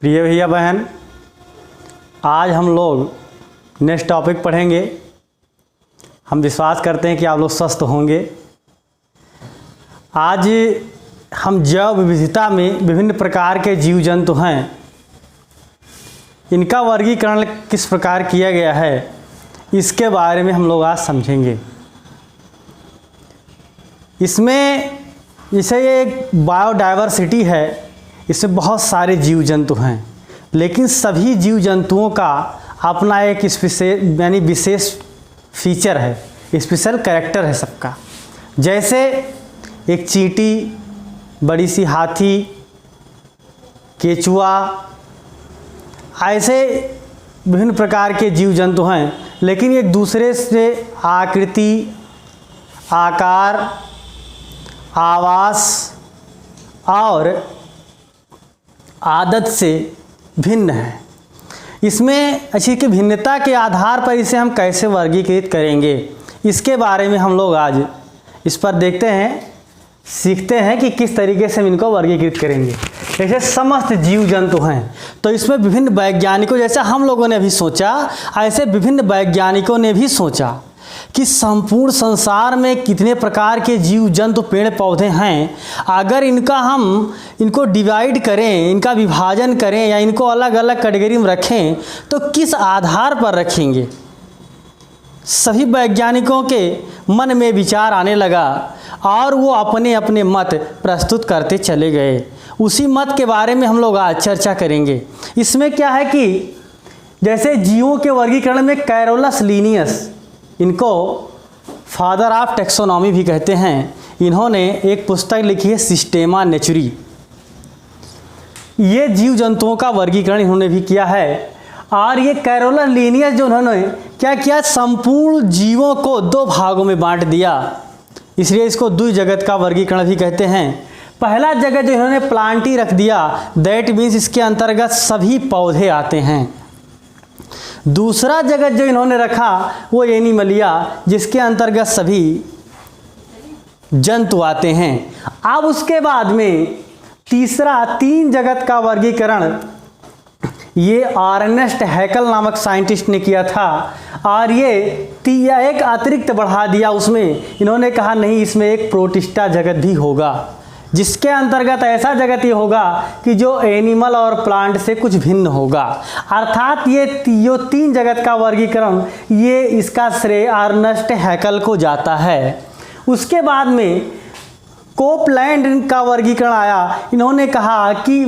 प्रिय भैया बहन, आज हम लोग नेक्स्ट टॉपिक पढ़ेंगे। हम विश्वास करते हैं कि आप लोग स्वस्थ होंगे। आज हम जैव विविधता में विभिन्न प्रकार के जीव जंतु हैं, इनका वर्गीकरण किस प्रकार किया गया है, इसके बारे में हम लोग आज समझेंगे। इसमें जैसे ये एक बायोडाइवर्सिटी है, इसमें बहुत सारे जीव जंतु हैं, लेकिन सभी जीव जंतुओं का अपना एक विशेष फीचर है, स्पेशल कैरेक्टर है सबका। जैसे एक चींटी, बड़ी सी हाथी, केचुआ, ऐसे विभिन्न प्रकार के जीव जंतु हैं, लेकिन एक दूसरे से आकृति, आकार, आवास और आदत से भिन्न है। इसमें अच्छी की भिन्नता के आधार पर इसे हम कैसे वर्गीकृत करेंगे, इसके बारे में हम लोग आज इस पर देखते हैं, सीखते हैं कि किस तरीके से हम इनको वर्गीकृत करेंगे। जैसे समस्त जीव जंतु हैं, तो इसमें विभिन्न वैज्ञानिकों, जैसे हम लोगों ने भी सोचा, ऐसे विभिन्न वैज्ञानिकों ने भी सोचा कि संपूर्ण संसार में कितने प्रकार के जीव जंतु पेड़ पौधे हैं। अगर इनको डिवाइड करें, इनका विभाजन करें या इनको अलग अलग कैटेगरी में रखें, तो किस आधार पर रखेंगे। सभी वैज्ञानिकों के मन में विचार आने लगा और वो अपने अपने मत प्रस्तुत करते चले गए। उसी मत के बारे में हम लोग आज चर्चा करेंगे। इसमें क्या है कि जैसे जीवों के वर्गीकरण में कैरोलस लीनियस, इनको फादर ऑफ टेक्सोनॉमी भी कहते हैं, इन्होंने एक पुस्तक लिखी है सिस्टेमा नेचुरी। ये जीव जंतुओं का वर्गीकरण इन्होंने भी किया है। और ये कैरोलस लीनियस जो उन्होंने क्या किया, संपूर्ण जीवों को दो भागों में बांट दिया, इसलिए इसको द्विजगत का वर्गीकरण भी कहते हैं। पहला जगत जो इन्होंने प्लांटी रख दिया, दैट मीन्स इसके अंतर्गत सभी पौधे आते हैं। दूसरा जगत जो इन्होंने रखा वो एनिमलिया, जिसके अंतर्गत सभी जंतु आते हैं। अब उसके बाद में तीसरा 3 जगत का वर्गीकरण ये अर्नेस्ट हैकल नामक साइंटिस्ट ने किया था, और ये एक अतिरिक्त बढ़ा दिया। उसमें इन्होंने कहा नहीं, इसमें एक प्रोटिस्टा जगत भी होगा, जिसके अंतर्गत ऐसा जगत ये होगा कि जो एनिमल और प्लांट से कुछ भिन्न होगा। अर्थात ये 3 जगत का वर्गीकरण, ये इसका श्रेय अर्नेस्ट हैकल को जाता है। उसके बाद में कोपलैंड का वर्गीकरण आया। इन्होंने कहा कि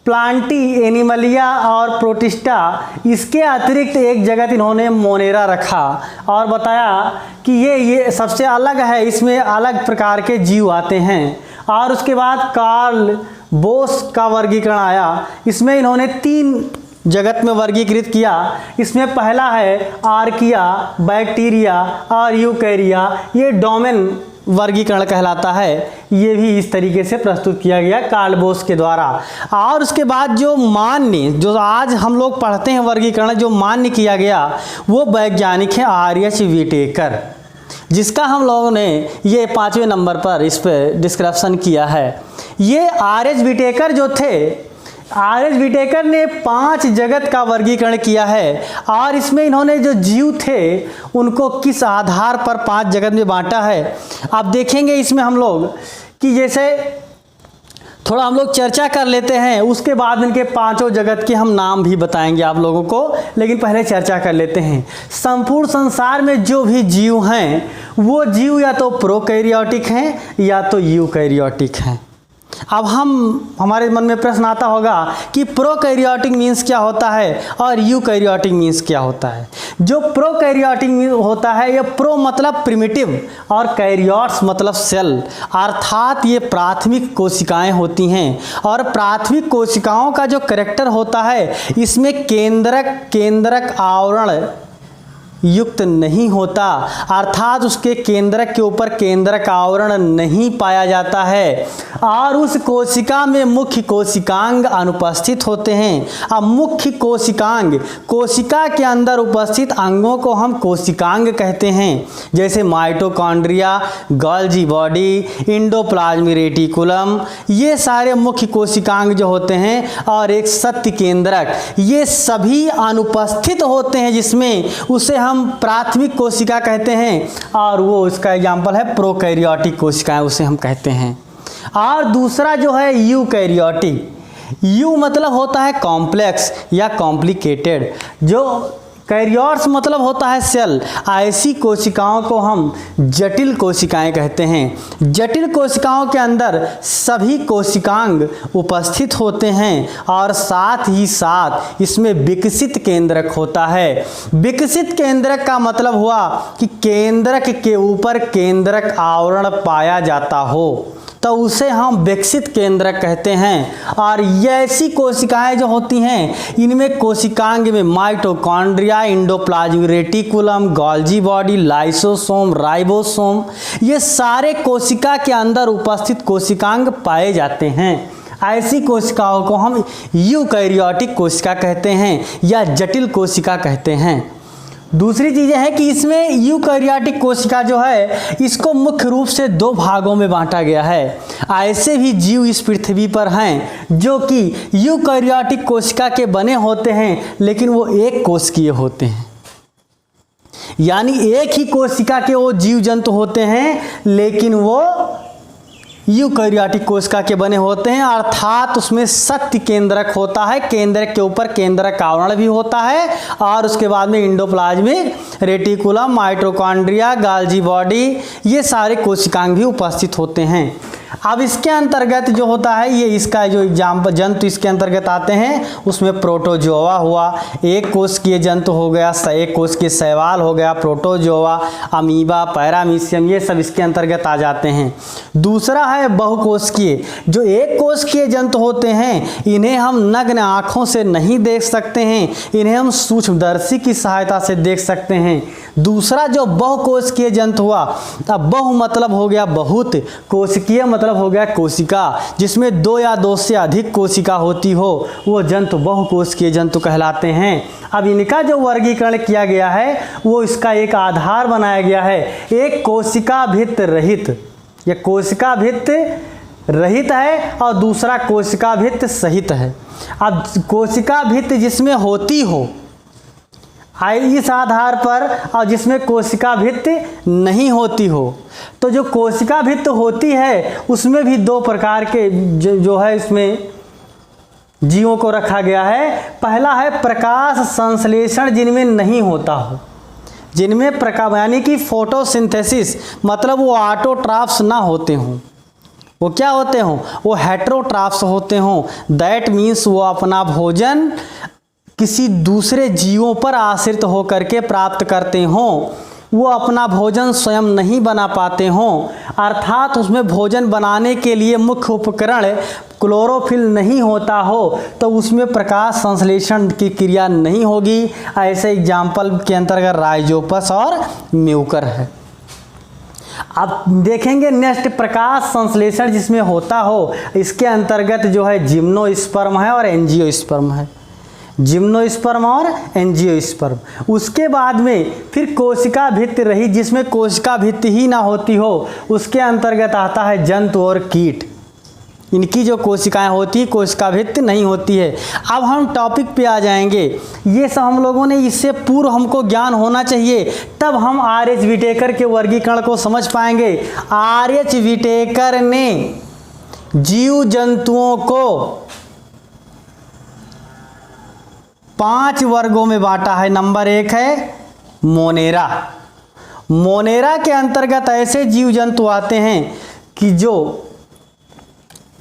प्लांटी, एनिमलिया और प्रोटिस्टा, इसके अतिरिक्त एक जगत इन्होंने मोनेरा रखा और बताया कि ये सबसे अलग है, इसमें अलग प्रकार के जीव आते हैं। और उसके बाद कार्ल बोस का वर्गीकरण आया। इसमें इन्होंने 3 जगत में वर्गीकृत किया। इसमें पहला है आर्किया, बैक्टीरिया और यूकैरिया। ये डोमेन वर्गीकरण कहलाता है। ये भी इस तरीके से प्रस्तुत किया गया कार्ल बोस के द्वारा। और उसके बाद जो आज हम लोग पढ़ते हैं वर्गीकरण, जो मान्य किया गया, वो वैज्ञानिक है आर.एच. व्हिटेकर, जिसका हम लोगों ने ये 5वें नंबर पर इस पर डिस्क्रिप्शन किया है। ये आर.एच. व्हिटेकर जो थे, आर.एच. व्हिटेकर ने 5 जगत का वर्गीकरण किया है। और इसमें इन्होंने जो जीव थे उनको किस आधार पर 5 जगत में बांटा है, अब देखेंगे इसमें हम लोग कि जैसे थोड़ा हम लोग चर्चा कर लेते हैं, उसके बाद इनके 5 जगत के हम नाम भी बताएंगे आप लोगों को, लेकिन पहले चर्चा कर लेते हैं। संपूर्ण संसार में जो भी जीव हैं, वो जीव या तो प्रोकैरियोटिक हैं या तो यूकैरियोटिक हैं। अब हमारे मन में प्रश्न आता होगा कि प्रोकैरियोटिक मीन्स क्या होता है और यूकैरियोटिक मीन्स क्या होता है। जो प्रोकैरियोटिक होता है, ये प्रो मतलब प्रिमिटिव और कैरियोट्स मतलब सेल, अर्थात ये प्राथमिक कोशिकाएं होती हैं। और प्राथमिक कोशिकाओं का जो कैरेक्टर होता है, इसमें केंद्रक आवरण युक्त नहीं होता, अर्थात उसके केंद्रक के ऊपर केंद्रक आवरण नहीं पाया जाता है और उस कोशिका में मुख्य कोशिकांग अनुपस्थित होते हैं। अब मुख्य कोशिकांग, कोशिका के अंदर उपस्थित अंगों को हम कोशिकांग कहते हैं, जैसे mitochondria, Golgi body, endoplasmic reticulum, ये सारे मुख्य कोशिकांग जो होते हैं और एक सत्य केंद्रक, ये सभी अनुपस्थित होते हैं, जिसमें उसे हम प्राथमिक कोशिका कहते हैं और वो उसका एग्जाम्पल है प्रोकैरियोटिक कोशिकाएं, उसे हम कहते हैं। और दूसरा जो है यूकैरियोटिक, यू मतलब होता है कॉम्प्लेक्स या कॉम्प्लिकेटेड, जो कैरियोट्स मतलब होता है सेल, ऐसी कोशिकाओं को हम जटिल कोशिकाएं कहते हैं। जटिल कोशिकाओं के अंदर सभी कोशिकांग उपस्थित होते हैं और साथ ही साथ इसमें विकसित केंद्रक होता है। विकसित केंद्रक का मतलब हुआ कि केंद्रक के ऊपर केंद्रक आवरण पाया जाता हो, तो उसे हम विकसित केंद्रक कहते हैं। और ये ऐसी कोशिकाएं जो होती हैं, इनमें कोशिकांग में mitochondria, endoplasmic reticulum, Golgi body, lysosome, ribosome, ये सारे कोशिका के अंदर उपस्थित कोशिकांग पाए जाते हैं। ऐसी कोशिकाओं को हम यूकैरियोटिक कोशिका कहते हैं या जटिल कोशिका कहते हैं। दूसरी चीज़ है कि इसमें यूकैरियोटिक कोशिका जो है, इसको मुख्य रूप से दो भागों में बांटा गया है। ऐसे भी जीव इस पृथ्वी पर हैं जो कि यूकैरियोटिक कोशिका के बने होते हैं, लेकिन वो एक कोशिकीय होते हैं, यानी एक ही कोशिका के वो जीव जंतु होते हैं, लेकिन वो यूकैरियोटिक कोशिका के बने होते हैं, अर्थात उसमें सत्य केंद्रक होता है, केंद्रक के ऊपर केंद्रक आवरण भी होता है और उसके बाद में endoplasmic reticulum, mitochondria, Golgi body, ये सारे कोशिकांग भी उपस्थित होते हैं। अब इसके अंतर्गत जो होता है, ये इसका जो एग्जाम्पल जंतु इसके अंतर्गत आते हैं, उसमें प्रोटोजोआ हुआ, एक कोशिकीय जंतु हो गया, एक कोशिकीय शैवाल हो गया, प्रोटोजोआ, अमीबा, पैरामीशियम, ये सब इसके अंतर्गत आ जाते हैं। दूसरा है बहुकोशिकीय, जो एक कोशिकीय जंतु होते हैं, इन्हें हम नग्न आँखों से नहीं देख सकते हैं, इन्हें हम सूक्ष्मदर्शी की सहायता से देख सकते हैं। दूसरा जो बहुकोशिकीय जंतु हुआ, अब बहु मतलब हो गया बहुत, कोशिकीय मतलब हो गया कोशिका, जिसमें दो या दो से अधिक कोशिका होती हो, वो जंतु बहुकोशिकीय जंतु कहलाते हैं। अब इनका जो वर्गीकरण किया गया है, वो इसका एक आधार बनाया गया है, एक कोशिका भित्त रहित, ये कोशिका भित्त रहित है और दूसरा कोशिका भित्त सहित है। अब कोशिका भित्त जिसमें होती हो इस आधार पर, और जिसमें कोशिका भित्त नहीं होती हो, तो जो कोशिका भित्त होती है उसमें भी दो प्रकार के जो है इसमें जीवों को रखा गया है। पहला है प्रकाश संश्लेषण, जिनमें नहीं होता हो, जिनमें प्रकाश यानी कि फोटोसिंथेसिस, मतलब वो ऑटोट्रॉफ्स ना होते हों, वो क्या होते हों, वो हेटेरोट्रॉफ्स होते हों। दैट मीन्स वो अपना भोजन किसी दूसरे जीवों पर आश्रित होकर के प्राप्त करते हों, वो अपना भोजन स्वयं नहीं बना पाते हों, अर्थात उसमें भोजन बनाने के लिए मुख्य उपकरण क्लोरोफिल नहीं होता हो, तो उसमें प्रकाश संश्लेषण की क्रिया नहीं होगी। ऐसे एग्जाम्पल के अंतर्गत राइजोपस और म्यूकर है। अब देखेंगे नेक्स्ट, प्रकाश संश्लेषण जिसमें होता हो, इसके अंतर्गत जो है जिम्नोस्पर्म है और एंजियोस्पर्म है, जिम्नोस्पर्म और एंजियोस्पर्म। उसके बाद में फिर कोशिका भित्त रहित, जिसमें कोशिका भित्त ही ना होती हो, उसके अंतर्गत आता है जंतु और कीट। इनकी जो कोशिकाएं होती हैं कोशिका भित्त नहीं होती है। अब हम टॉपिक पे आ जाएंगे, ये सब हम लोगों ने इससे पूर्व हमको ज्ञान होना चाहिए, तब हम आर.एच. विटेकर के वर्गीकरण को समझ पाएंगे। आर.एच. विटेकर ने जीव जंतुओं को 5 वर्गों में बांटा है। नंबर 1 है मोनेरा। मोनेरा के अंतर्गत ऐसे जीव जंतु आते हैं कि जो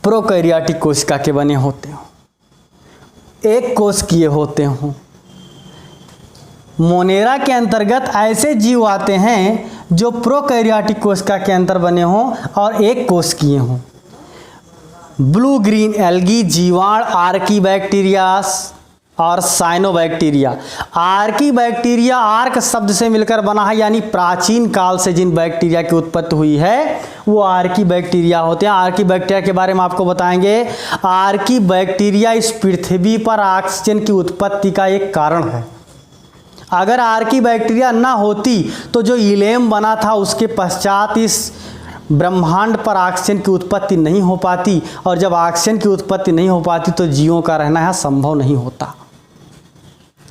प्रोकैरियोटिक कोशिका के बने होते हों, एक कोशिकीय होते हों। मोनेरा के अंतर्गत ऐसे जीव आते हैं जो प्रोकैरियोटिक कोशिका के अंदर बने हों और एक कोशिकीय हों। ब्लू ग्रीन एल्गी, जीवाणु, आर्कीबैक्टीरियास, और साइनोबैक्टीरिया। आर्कीबैक्टीरिया आर्क शब्द से मिलकर बना है, यानी प्राचीन काल से जिन बैक्टीरिया की उत्पत्ति हुई है वो आर्कीबैक्टीरिया होते हैं। आर्कीबैक्टीरिया के बारे में आपको बताएंगे। आर्कीबैक्टीरिया इस पृथ्वी पर ऑक्सीजन की उत्पत्ति का एक कारण है। अगर आर्कीबैक्टीरिया ना होती तो जो इलेम बना था उसके पश्चात इस ब्रह्मांड पर ऑक्सीजन की उत्पत्ति नहीं हो पाती, और जब ऑक्सीजन की उत्पत्ति नहीं हो पाती तो जीवों का रहना यहाँ संभव नहीं होता।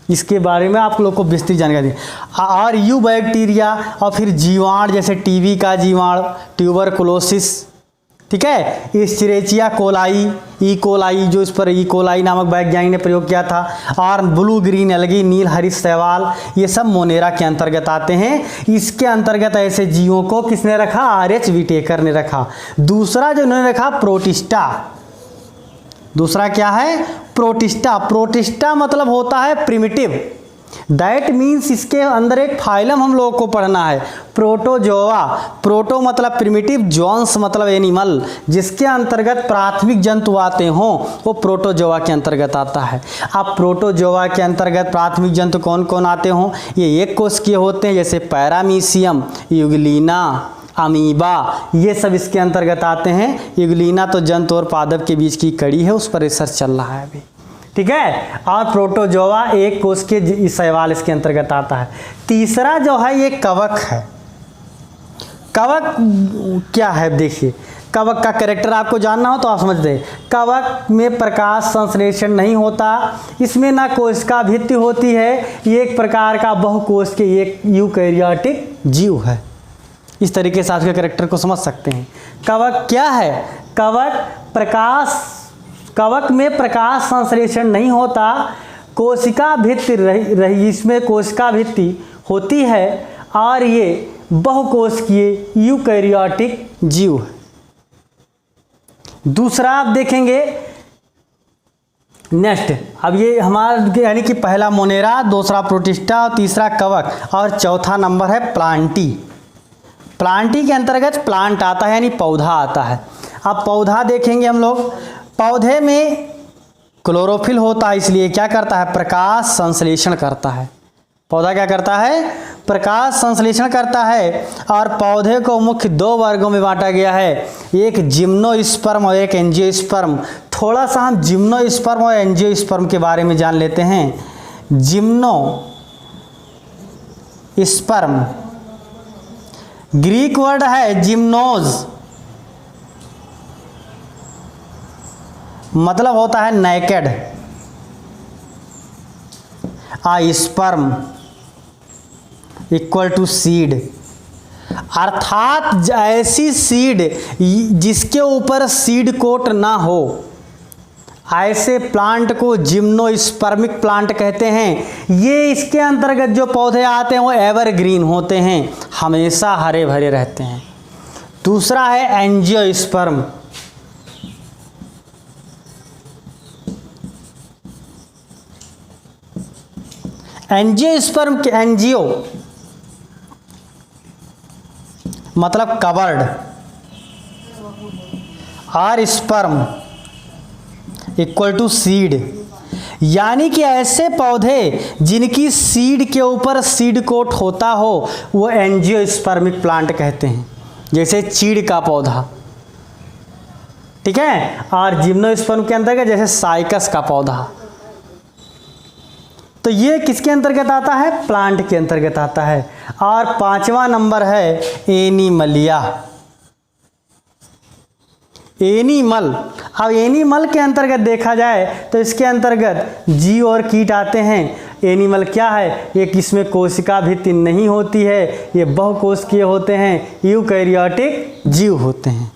इसके बारे में आप लोग को विस्तृत जानकारी दी। और यू बैक्टीरिया और फिर जीवाणु जैसे टीबी का जीवाणु, ट्यूबरकुलोसिस, ठीक है, एस्चेरिचिया कोलाई, ई कोलाई, जो इस पर ई कोलाई नामक वैज्ञानिक ने प्रयोग किया था, और ब्लू ग्रीन एल्गी, नील हरित शैवाल, ये सब मोनेरा के अंतर्गत आते हैं। इसके अंतर्गत ऐसे जीवों को किसने रखा? आर.एच. विटेकर ने रखा। दूसरा जो उन्होंने रखा प्रोटिस्टा। दूसरा क्या है? प्रोटिस्टा। प्रोटिस्टा मतलब होता है प्रिमिटिव। दैट मीन्स इसके अंदर एक फाइलम हम लोगों को पढ़ना है, प्रोटोजोआ। प्रोटो मतलब प्रिमिटिव, जोन्स मतलब एनिमल, जिसके अंतर्गत प्राथमिक जंतु आते हों वो प्रोटोजोआ के अंतर्गत आता है। अब प्रोटोजोआ के अंतर्गत प्राथमिक जंतु कौन कौन आते हों? ये एक कोशिकीय होते हैं, जैसे पैरामीशियम, यूग्लिना, अमीबा, ये सब इसके अंतर्गत आते हैं। यूग्लिना तो जंतु और पादप के बीच की कड़ी है, उस पर रिसर्च चल रहा है अभी, ठीक है। और प्रोटोजोआ एक कोश के शैवाल इसके अंतर्गत आता है। तीसरा जो है ये कवक है। कवक क्या है? देखिए, कवक का कैरेक्टर आपको जानना हो तो आप समझते हैं। कवक में प्रकाश संश्लेषण नहीं होता, इसमें ना कोशिका भित्ति होती है, ये एक प्रकार का बहुकोश के एक यूकैरियोटिक जीव है। इस तरीके से आपके कैरेक्टर को समझ सकते हैं। कवक क्या है? कवक में प्रकाश संश्लेषण नहीं होता, कोशिका भित्ति रही इसमें कोशिका भित्ति होती है, और ये बहुकोशिकीय यूकैरियोटिक जीव है। दूसरा आप देखेंगे नेक्स्ट। अब ये हमारा यानी कि पहला मोनेरा, दूसरा प्रोटिस्टा, तीसरा कवक, और चौथा नंबर है प्लांटी। प्लांटी के अंतर्गत प्लांट आता है, यानी पौधा आता है। अब पौधा देखेंगे हम लोग। पौधे में क्लोरोफिल होता है, इसलिए क्या करता है? प्रकाश संश्लेषण करता है। पौधा क्या करता है? प्रकाश संश्लेषण करता है। और पौधे को मुख्य दो वर्गों में बांटा गया है, एक जिम्नोस्पर्म और एक एंजियोस्पर्म। थोड़ा सा हम जिम्नोस्पर्म और एंजियोस्पर्म के बारे में जान लेते हैं। जिम्नोस्पर्म ग्रीक वर्ड है जिम्नोज, मतलब होता है naked. Sperm equal to seed, अर्थात ऐसी सीड जिसके ऊपर सीड कोट ना हो, ऐसे प्लांट को जिम्नोस्पर्मिक प्लांट कहते हैं। ये इसके अंतर्गत जो पौधे आते हैं वो एवरग्रीन होते हैं, हमेशा हरे भरे रहते हैं। दूसरा है एंजियोस्पर्म। एंजियोस्पर्म के एंजियो मतलब कवर्ड, और स्पर्म इक्वल टू सीड, यानी कि ऐसे पौधे जिनकी सीड के ऊपर सीड कोट होता हो वो एंजियोस्पर्मिक प्लांट कहते हैं, जैसे चीड़ का पौधा, ठीक है। और जिम्नोस्पर्म के अंतर्गत जैसे साइकस का पौधा। तो ये किसके अंतर्गत आता है? प्लांट के अंतर्गत आता है। और पांचवा नंबर है एनिमलिया। एनिमल। अब एनिमल के अंतर्गत देखा जाए तो इसके अंतर्गत जीव और कीट आते हैं। एनिमल क्या है? एक इसमें कोशिका भित्ति नहीं होती है, ये बहुकोशिकीय होते हैं, यूकैरियोटिक जीव होते हैं।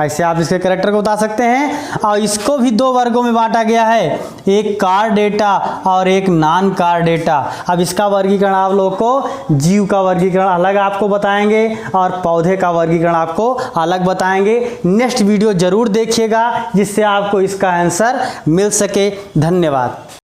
ऐसे आप इसके कैरेक्टर को बता सकते हैं। और इसको भी दो वर्गों में बांटा गया है, एक कार्डेटा और एक नॉन कार्डेटा। अब इसका वर्गीकरण आप लोगों को जीव का वर्गीकरण अलग आपको बताएंगे और पौधे का वर्गीकरण आपको अलग बताएंगे। नेक्स्ट वीडियो जरूर देखिएगा जिससे आपको इसका आंसर मिल सके। धन्यवाद।